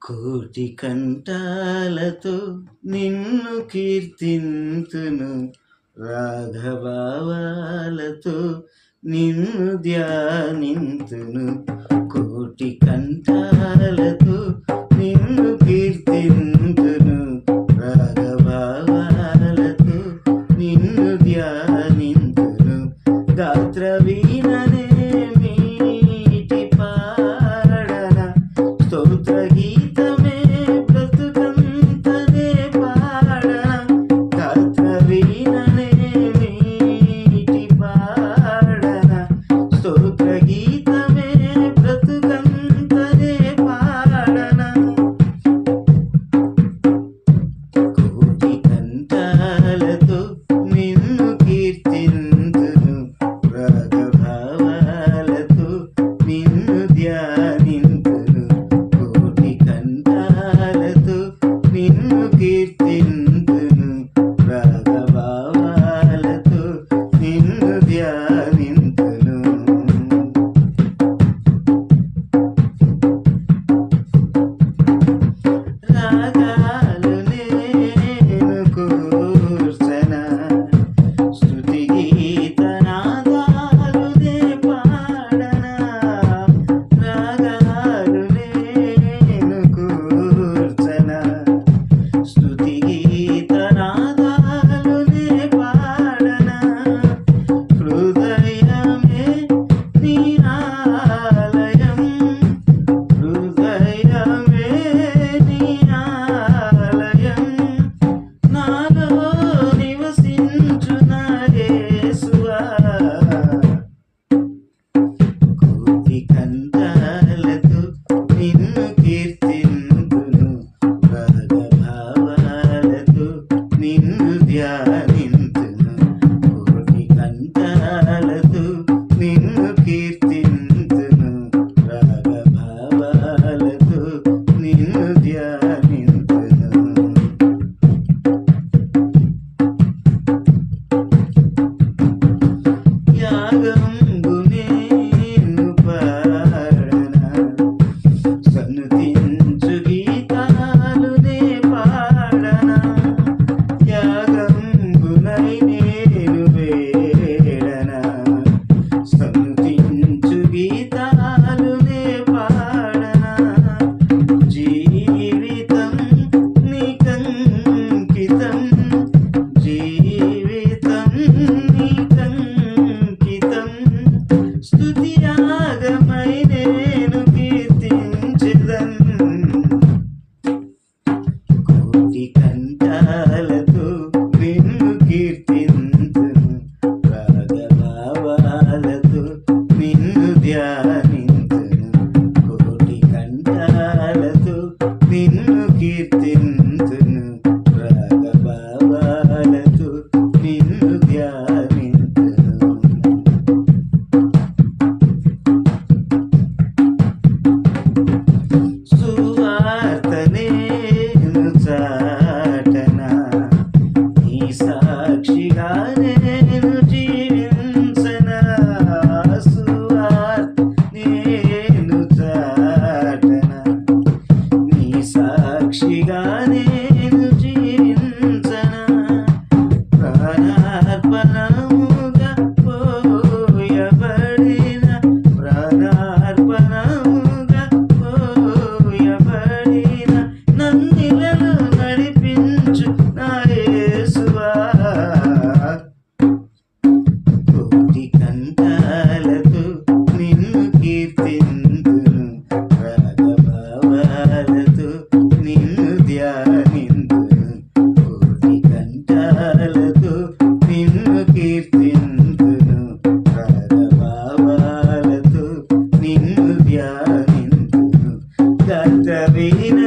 కోటి కంఠాలతో నిన్ను కీర్తింతును, రాగభావాలతో నిన్ను ధ్యానింతును. కోటి కంఠాలతో నిన్ను కీర్తింతును, రాగభావాలతో నిన్ను ధ్యానింతును. గాత్ర వీణనే మీటి పాడన, స్తోత్ర గీతమే బ్రతుకంతనే పాడన. గాత్ర వీణనే మీటి పాడన, స్తోత్ర గీతమే బ్రతుకంతనే పాడన. కోటి కంఠాలతో నిన్ను కీర్తింతును, రాగభావాలతో నిన్ను ధ్యానింతును. కోటి కంఠాలతో నిన్ను కీర్తింతును, రాగభావాలతో నిన్ను ధ్యానింతును. రాగాలు నేను కూర్చన, స్తుతి గీతనాదాలునే పాడన. రాగాలు నేను కూర్చన, స్తుతి గీతనాదాలునే పాడన. హృదయమే నీ ఆలయం, హృదయమే నీ ఆలయం. నాలో నివసించు నా యేసువా. కోటి కంఠాలతో నిన్ను కీర్తింతును, రాగభావాలతో నిన్ను ధ్యానింతును. కోటి కంఠాలతో నిన్ను కీర్తింతును, రాగభావాలతో నిన్ను ధ్యానింతును. యాగంబు నేను పాడన, సన్నుతించు గీతాలునే పాడన. యాగంబునై నేను వేడన, సన్నుతించు గీతాలునే పాడన. జీవితం నీకంకితం, జీవితం నీకంకితం. స్తుతి యాగమై నేను కీర్తించెదన్. కోటి కంఠాలతో నిన్ను కీర్తింతును, రాగభావాలతో నిన్ను ధ్యానింతును. కోటి కంఠాలతో నిన్ను కీర్తింతును, రాగభావాలతో నిన్ను ధ్యానింతును. సువార్త నేను చాటన, నీ సాక్షిగా నేను జీవించన. సువార్త నేను చాటన, నీ సాక్షిగా నేను జీవించన. ప్రాణార్పణముగా పోయబడిన, ప్రాణార్పణముగా పోయబడిన, నన్నిలలో నడిపించు నా యేసువా. కోటి కంఠాలతో నిన్ను కీర్తింతును, రాగభావాలతో నిన్ను ధ్యానింతును. కోటి కంఠాలతో నిన్ను కీర్తింతును, రాగభావాలతో నిన్ను ధ్యానింతును. గాత్ర వీణ